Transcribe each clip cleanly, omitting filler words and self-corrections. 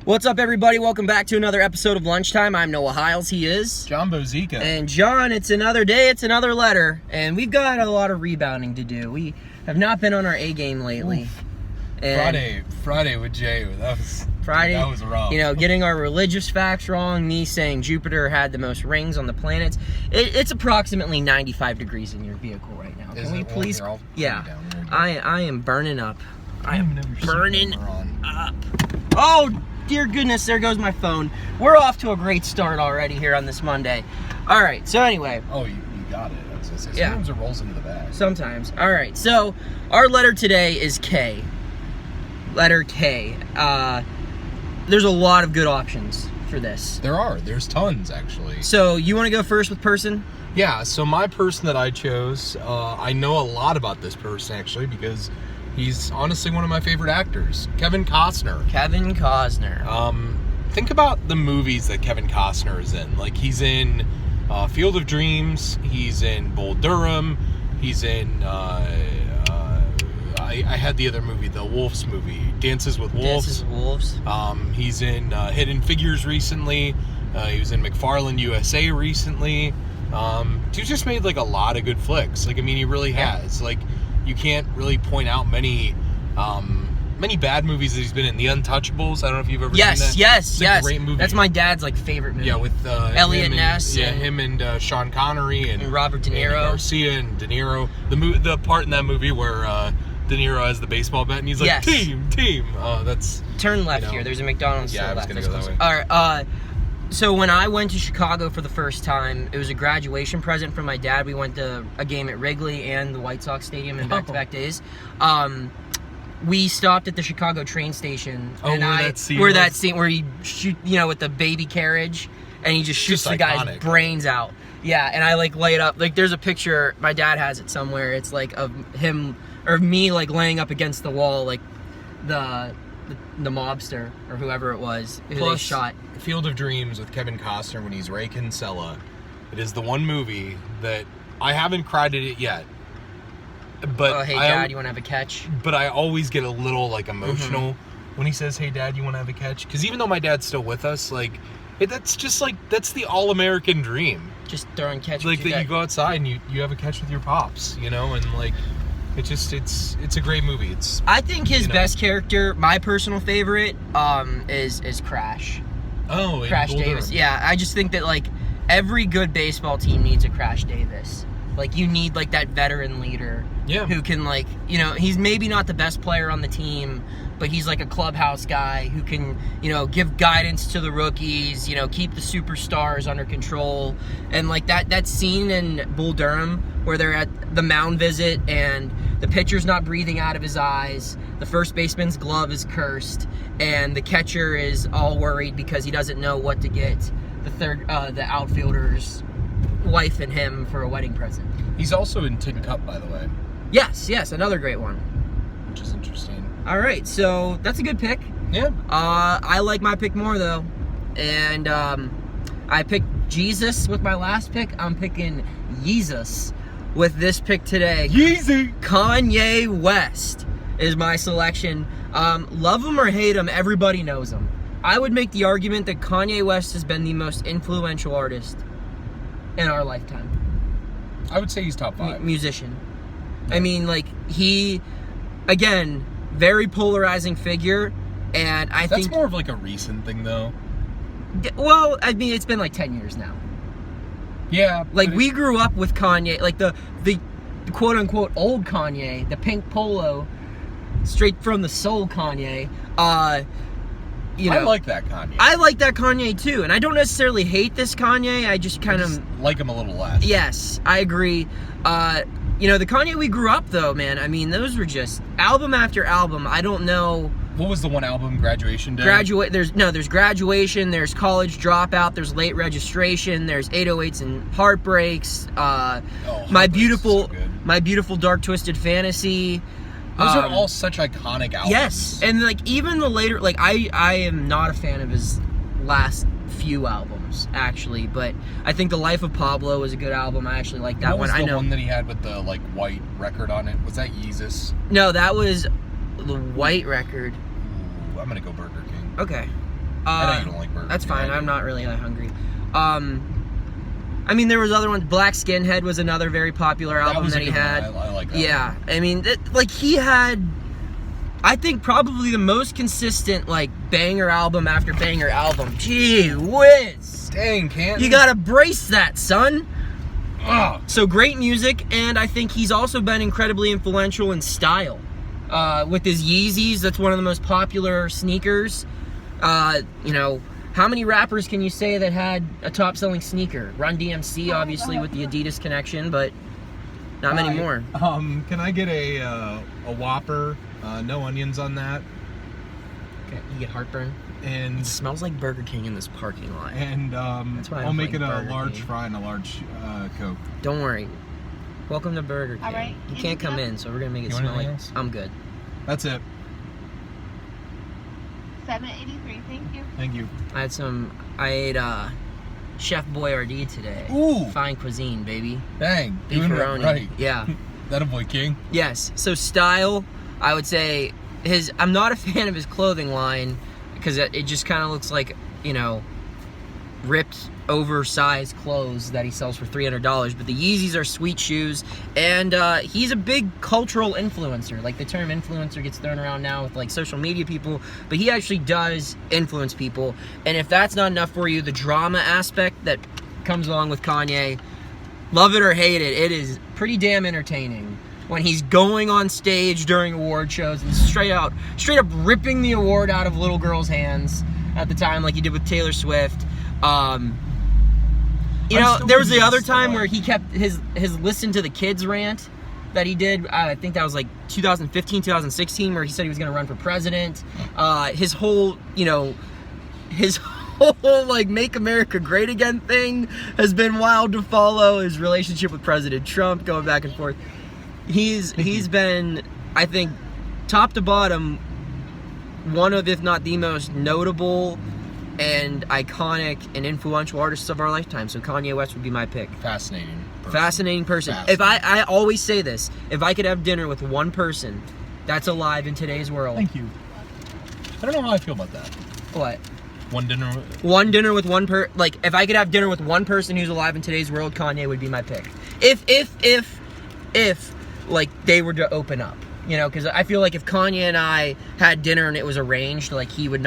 What's up, everybody? Welcome back to another episode of Lunchtime. I'm Noah Hiles. He is John Bozica. And John, it's another day, it's another letter, and we've got a lot of rebounding to do. We have not been on our A game lately. Friday with Jay, that was wrong. You know, getting our religious facts wrong, me saying Jupiter had the most rings on the planets. It's approximately 95 degrees in your vehicle right now. Can we please? Yeah, I am burning up. I am burning up. Oh, dear goodness, there goes my phone. We're off to a great start already here on this Monday. All right, so anyway. Oh, you got it. I was gonna say, sometimes it rolls into the bag. Sometimes. All right, so our letter today is K. Letter K. There's a lot of good options for this. There's tons, actually. So you want to go first with person? Yeah, so my person that I chose, I know a lot about this person, actually, because he's honestly one of my favorite actors. Kevin Costner. Kevin Costner. Think about the movies that Kevin Costner is in. Like, he's in Field of Dreams, he's in Bull Durham, he's in... I had the other movie, the Wolves movie, Dances with Wolves. He's in Hidden Figures recently. He was in McFarland USA recently. Dude just made like a lot of good flicks. Like, I mean, he really has. Like, you can't really point out many bad movies that he's been in. The Untouchables. I don't know if you've ever seen that. Yes. A great movie. That's my dad's like favorite movie. Yeah, with Elliot Ness. Him and Sean Connery and Robert De Niro, and Garcia and De Niro. The part in that movie where De Niro has the baseball bat and he's like, team. That's turn left here. There's a McDonald's. Yeah, I was gonna go that way. All right. So when I went to Chicago for the first time, it was a graduation present from my dad. We went to a game at Wrigley and the White Sox Stadium in back-to-back days. We stopped at the Chicago train station. That scene where he shoot, with the baby carriage, and he just shoots the guy's brains out. Yeah, and I like lay it up. Like, there's a picture. My dad has it somewhere. It's like of him or me like laying up against the wall, like the mobster or whoever it was who they shot. Field of Dreams with Kevin Costner when he's Ray Kinsella. It is the one movie that I haven't cried at it yet. But hey Dad, you want to have a catch? But I always get a little like emotional when he says, "Hey Dad, you want to have a catch?" Because even though my dad's still with us, like that's the all-American dream. Just throwing catch. Like that you go outside and you have a catch with your pops, and like. It's a great movie. I think his best character, my personal favorite, is Crash. Oh, Crash Davis. Yeah, I just think that like every good baseball team needs a Crash Davis. Like, you need like that veteran leader who can like, he's maybe not the best player on the team, but he's like a clubhouse guy who can, give guidance to the rookies, keep the superstars under control. And like that scene in Bull Durham where they're at the mound visit and the pitcher's not breathing out of his eyes, the first baseman's glove is cursed, and the catcher is all worried because he doesn't know what to get the outfielder's wife and him for a wedding present. He's also in Tin Cup, by the way. Yes, another great one. Which is interesting. All right, so that's a good pick. Yeah. I like my pick more, though. And I picked Jesus with my last pick. I'm picking Yeezus with this pick today. Yeezy! Kanye West is my selection. Love him or hate him, everybody knows him. I would make the argument that Kanye West has been the most influential artist in our lifetime. I would say he's top 5. Musician. Yeah. I mean, like, he, again, very polarizing figure, and I think... That's more of like a recent thing, though. Well, I mean, it's been like 10 years now. Yeah. Like, we grew up with Kanye, like the quote-unquote old Kanye, the pink polo, straight from the soul Kanye. I like that Kanye. I like that Kanye, too. And I don't necessarily hate this Kanye. I just kind of... like him a little less. Yes, I agree. The Kanye we grew up, though, man, I mean, those were just album after album. I don't know... What was the one album? Graduation Day? There's Graduation, there's College Dropout, there's Late Registration, there's 808s and Heartbreaks, My Beautiful Dark Twisted Fantasy. Those are all such iconic albums. Yes, and like even the later, like I am not a fan of his last few albums actually, but I think The Life of Pablo was a good album. I actually like that one. What was the one that he had with the like white record on it? Was that Yeezus? No, that was the white record. Ooh, I'm gonna go Burger King. Okay. I know you don't like Burger That's King. fine. I'm not really that hungry. I mean, there was other ones. Black Skinhead was another very popular album that he had. I like that. Yeah, I mean, he had, I think, probably the most consistent like banger album after banger album. Gee whiz! Dang, Canton. You gotta brace that, son. Ugh. So great music, and I think he's also been incredibly influential in style. With his Yeezys, that's one of the most popular sneakers. How many rappers can you say that had a top-selling sneaker? Run DMC, obviously, with the Adidas connection, but not many more. Can I get a Whopper? No onions on that. Okay, you get heartburn. And it smells like Burger King in this parking lot. And that's why I'll make it a Burger large King. fry and a large Coke. Don't worry. Welcome to Burger King. All right. You can't come in, so we're gonna make it smell like else? I'm good. That's it. $7.83. Thank you. Thank you. I ate Chef Boyardee today. Ooh. Fine cuisine, baby. Dang. Beefaroni. Right. Yeah. That a boy king. Yes. So style, I would say I'm not a fan of his clothing line because it just kind of looks like, ripped, oversized clothes that he sells for $300. But the Yeezys are sweet shoes, and he's a big cultural influencer. Like, the term influencer gets thrown around now with like social media people, but he actually does influence people. And if that's not enough for you, the drama aspect that comes along with Kanye, love it or hate it, it is pretty damn entertaining. When he's going on stage during award shows and straight up ripping the award out of little girls' hands at the time, like he did with Taylor Swift. There was the other time where he kept his listen to the kids rant that he did. I think that was like 2015, 2016, where he said he was going to run for president. His whole like Make America Great Again thing has been wild to follow. His relationship with President Trump, going back and forth. He's been, I think, top to bottom, one of, if not the most notable and iconic and influential artists of our lifetime. So Kanye West would be my pick. Fascinating person. If I always say this, if I could have dinner with one person that's alive in today's world. Thank you. I don't know how I feel about that. What? One dinner with one like, if I could have dinner with one person who's alive in today's world, Kanye would be my pick. If like they were to open up, because I feel like if Kanye and I had dinner and it was arranged, like he would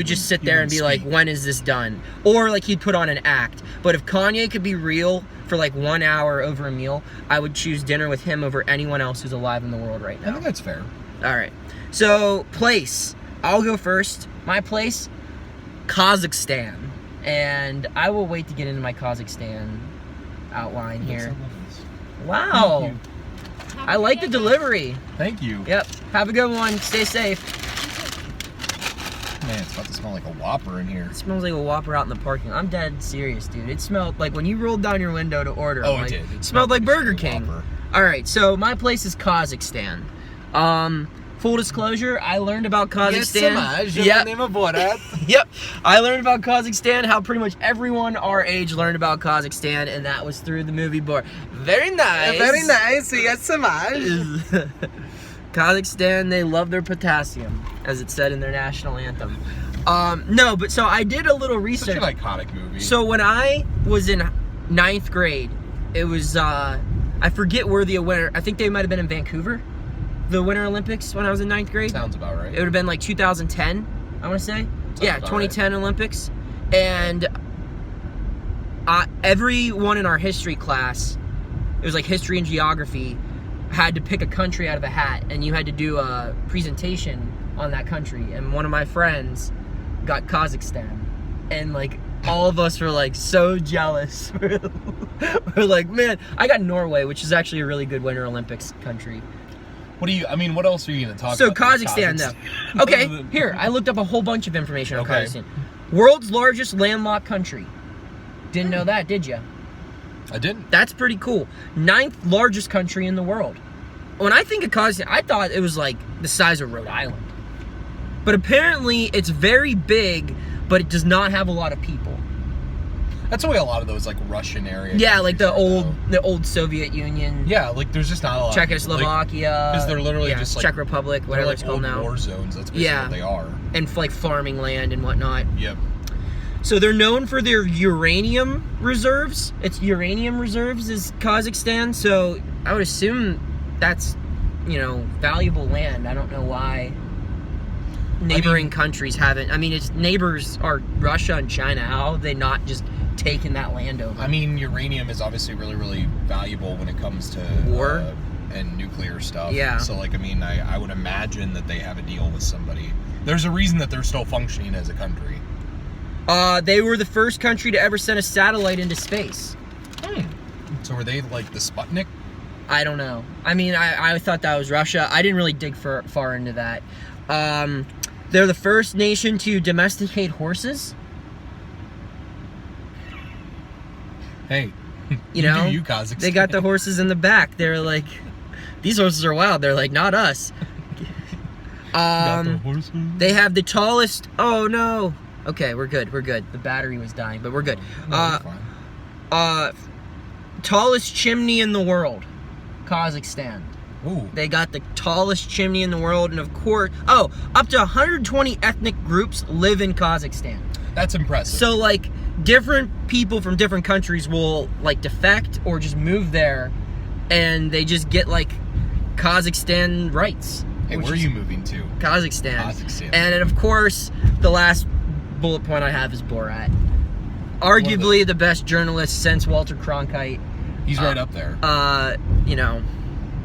just sit there and be like, when is this done? Or like he'd put on an act. But if Kanye could be real for like 1 hour over a meal, I would choose dinner with him over anyone else who's alive in the world right now. I think that's fair. All right. So, place. I'll go first. My place, Kazakhstan. And I will wait to get into my Kazakhstan outline here. Wow. I like the delivery. Thank you. Yep. Have a good one. Stay safe. Man, it's about to smell like a Whopper in here. It smells like a Whopper out in the parking lot. I'm dead serious, dude. It smelled like when you rolled down your window to order. Oh, it did. It smelled like Burger King. Whopper. All right, so my place is Kazakhstan. Full disclosure, I learned about Kazakhstan. Yep. I learned about Kazakhstan, how pretty much everyone our age learned about Kazakhstan, and that was through the movie Borat. Very nice. Very nice. Yes, so much. Kazakhstan, they love their potassium, as it said in their national anthem. No, but so I did a little research. Such an iconic movie. So when I was in 9th grade, it was, I forget where the winter, I think they might have been in Vancouver, the Winter Olympics, when I was in 9th grade. Sounds about right. It would have been like 2010, I want to say. Yeah, 2010 right. Olympics. And everyone in our history class, it was like history and geography, had to pick a country out of a hat, and you had to do a presentation on that country. And one of my friends got Kazakhstan, and like all of us were like so jealous. We're like, man, I got Norway, which is actually a really good Winter Olympics country. What else are you going to talk about? So Kazakhstan, though. Okay, here, I looked up a whole bunch of information on Kazakhstan. World's largest landlocked country. Didn't know that, did you? I didn't. That's pretty cool. 9th largest country in the world. When I think of Kazakhstan, I thought it was like the size of Rhode Island. But apparently it's very big, but it does not have a lot of people. That's the way a lot of those like Russian areas. Yeah, like the old Soviet Union. Yeah, like there's just not a lot. Czechoslovakia. Because they're literally just like Czech Republic, whatever like it's called now. War zones. That's basically what they are. And like farming land and whatnot. Yep. So they're known for their uranium reserves. It's uranium reserves is Kazakhstan. So I would assume that's, valuable land. I don't know why neighboring countries haven't. I mean, its neighbors are Russia and China. How have they not just taken that land over? I mean, uranium is obviously really, really valuable when it comes to war and nuclear stuff. Yeah. So, I would imagine that they have a deal with somebody. There's a reason that they're still functioning as a country. They were the first country to ever send a satellite into space. So were they like the Sputnik? I don't know. I mean, I thought that was Russia. I didn't really dig far into that. They're the first nation to domesticate horses. Hey, you Kazakhstan. They got the horses in the back. They're like, these horses are wild. They're like, not us. Got the horses. They have the tallest. Oh no. Okay, we're good. The battery was dying, but we're good. Tallest chimney in the world, Kazakhstan. Ooh. They got the tallest chimney in the world, and of course, up to 120 ethnic groups live in Kazakhstan. That's impressive. So, like, different people from different countries will, like, defect or just move there, and they just get, like, Kazakhstan rights. Hey, where are you moving to? Kazakhstan. Kazakhstan. And, of course, the last bullet point I have is Borat. Arguably the best journalist since Walter Cronkite. He's right up there.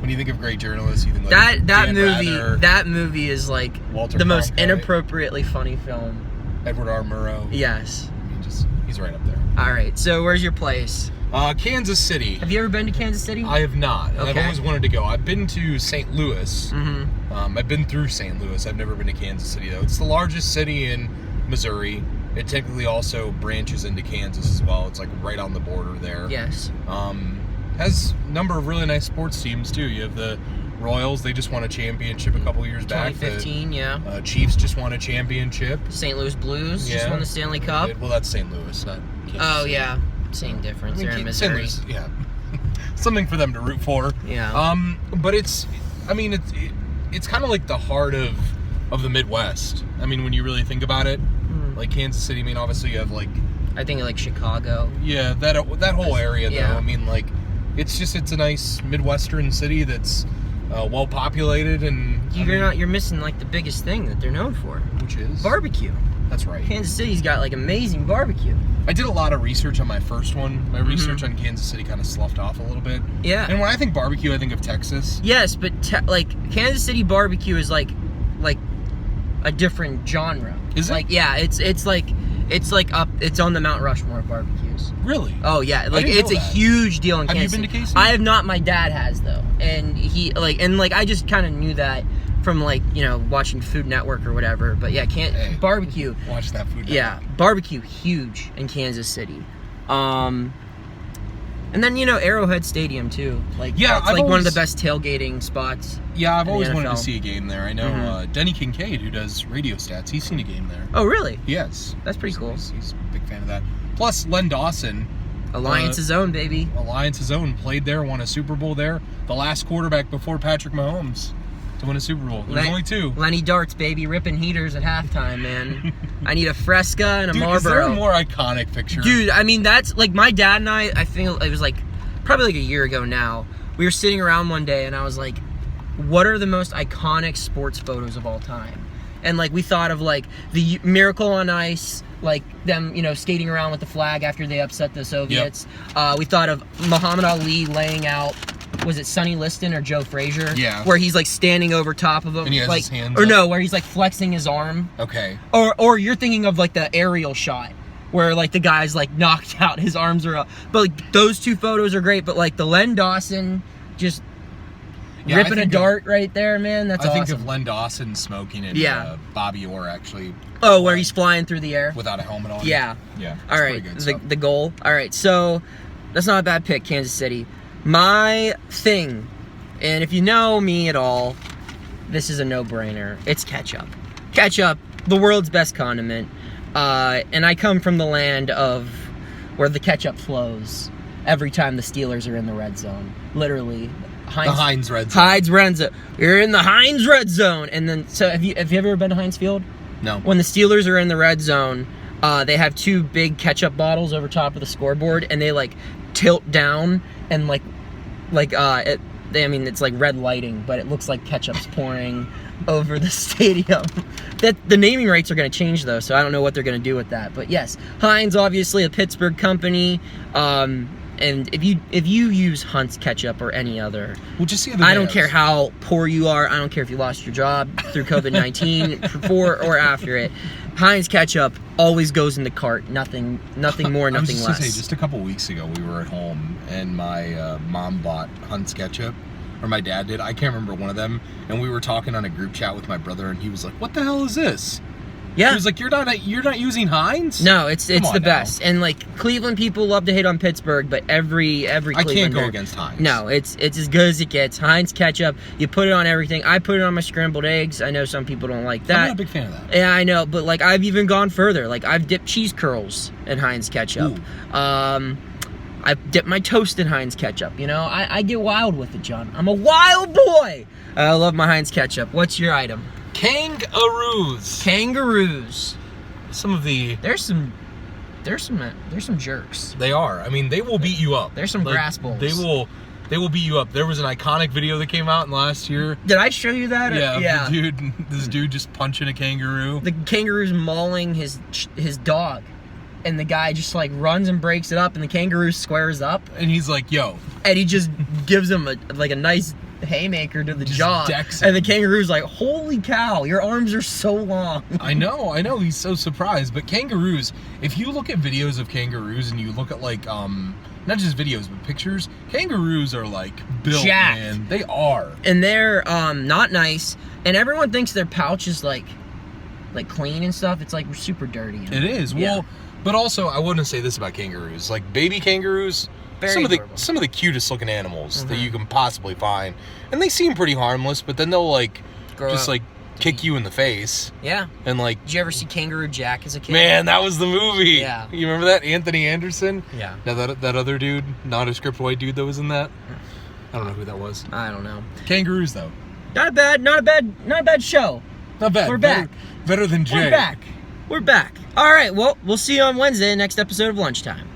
When you think of great journalists, you think like that movie is like Walter the most Cronkite, inappropriately funny film. Edward R. Murrow. Yes. I mean, he's right up there. All right. So where's your place? Kansas City. Have you ever been to Kansas City? I have not. And okay. I've always wanted to go. I've been to St. Louis. Mm-hmm. I've been through St. Louis. I've never been to Kansas City though. It's the largest city in Missouri. It technically also branches into Kansas as well. It's like right on the border there. Yes. Has a number of really nice sports teams too. You have the Royals. They just won a championship a couple years back. 2015, yeah. Chiefs just won a championship. St. Louis Blues just won the Stanley Cup. Well, that's St. Louis, not Kansas City. Yeah. Same difference. They're in Missouri. St. Louis, yeah. Something for them to root for. Yeah. But it's kind of like the heart of the Midwest. I mean, when you really think about it, like Kansas City. I mean, obviously you have like. I think like Chicago. Yeah, that whole area though. Yeah. I mean, like, it's a nice Midwestern city that's well populated and. You're missing like the biggest thing that they're known for. Which is barbecue. That's right. Kansas City's got like amazing barbecue. I did a lot of research on my first one. My research on Kansas City kind of sloughed off a little bit. Yeah. And when I think barbecue, I think of Texas. Yes, but like Kansas City barbecue is like a different genre. Is it? Like it's on the Mount Rushmore of barbecues. Really? Oh yeah, like it's a huge deal in Kansas City. Have you been to KC? I have not. My dad has though, and I just kind of knew that from watching Food Network or whatever. But yeah, barbecue. Watch that Food Network. Yeah, barbecue huge in Kansas City. And then Arrowhead Stadium too. It's one of the best tailgating spots. Yeah, I've always wanted to see a game there. I know Denny Kincaid, who does radio stats, he's seen a game there. Oh really? Yes. That's pretty cool. He's a big fan of that. Plus Len Dawson, Alliance's own baby. Alliance's own, played there, won a Super Bowl there. The last quarterback before Patrick Mahomes to win a Super Bowl. There's only two. Lenny Darts, baby, ripping heaters at halftime, man. I need a Fresca and a Marlboro. Is there a more iconic picture? Dude, I mean, that's like my dad and I feel it was like probably like a year ago now. We were sitting around one day and I was like, what are the most iconic sports photos of all time? And like we thought of like the Miracle on Ice, like them, skating around with the flag after they upset the Soviets. Yep. We thought of Muhammad Ali laying out, was it Sonny Liston or Joe Frazier? Yeah. Where he's like standing over top of him. And he has like, his hands or up. no, where he's like flexing his arm. Okay. Or you're thinking of like the aerial shot where like the guy's like knocked out, his arms are up. But like those two photos are great, but like the Len Dawson just ripping a dart right there, man. That's awesome. I think of Len Dawson smoking and Bobby Orr actually. Oh, where he's flying through the air without a helmet on. Yeah. Yeah. All right. The goal. All right. So that's not a bad pick, Kansas City. My thing, and if you know me at all, this is a no-brainer. It's ketchup. Ketchup, the world's best condiment. And I come from the land of where the ketchup flows every time the Steelers are in the red zone. Literally. The Heinz red zone. Heinz red zone. You're in the Heinz red zone. And then, so have you ever been to Heinz Field? No. When the Steelers are in the red zone, they have 2 big ketchup bottles over top of the scoreboard, and they like tilt down and it's like red lighting, but it looks like ketchup's pouring over the stadium. That the naming rights are going to change though, so I don't know what they're going to do with that. But yes, Heinz, obviously a Pittsburgh company. And if you use Hunt's ketchup or any other, well, just see I don't care how poor you are. I don't care if you lost your job through COVID-19, before or after it. Heinz ketchup always goes in the cart. Nothing more, nothing less. I was just gonna say, just a couple weeks ago, we were at home and my mom bought Hunt's ketchup, or my dad did. I can't remember one of them. And we were talking on a group chat with my brother, and he was like, "What the hell is this?" Yeah. He was like, "You're not using Heinz?" No, it's the best. And like Cleveland people love to hate on Pittsburgh, but every Clevelander, I can't go against Heinz. No, it's as good as it gets. Heinz ketchup, you put it on everything. I put it on my scrambled eggs. I know some people don't like that. I'm not a big fan of that. Yeah, I know, but like I've even gone further. Like I've dipped cheese curls in Heinz ketchup. Ooh. I've dipped my toast in Heinz ketchup. You know, I get wild with it, John. I'm a wild boy. I love my Heinz ketchup. What's your item? Kangaroos. Some of the there's some jerks. They are. I mean, they will beat you up. There's some grass bulls. They will beat you up. There was an iconic video that came out in last year. Did I show you that? Yeah. This dude just punching a kangaroo. The kangaroo's mauling his dog, and the guy just like runs and breaks it up, and the kangaroo squares up, and he's like, "Yo," and he just gives him a nice haymaker to the jaw, decks and the kangaroo's like, "Holy cow, your arms are so long." I know, he's so surprised. But kangaroos, if you look at videos of kangaroos and you look at like not just videos but pictures, kangaroos are like built, jacked. Man. They are. And they're not nice, and everyone thinks their pouch is like clean and stuff. It's like super dirty. It is. Yeah. Well, but also I wouldn't say this about kangaroos. Like baby kangaroos, some of the cutest looking animals that you can possibly find, and they seem pretty harmless. But then they'll like kick you in the face. Yeah. And like, did you ever see Kangaroo Jack as a kid? Man, that was the movie. Yeah. You remember that? Anthony Anderson. Yeah. Now that other dude, nondescript white dude that was in that. I don't know who that was. I don't know. Kangaroos though. Not a bad show. Not bad. We're back. Better than Jay. We're back. All right. Well, we'll see you on Wednesday, next episode of Lunchtime.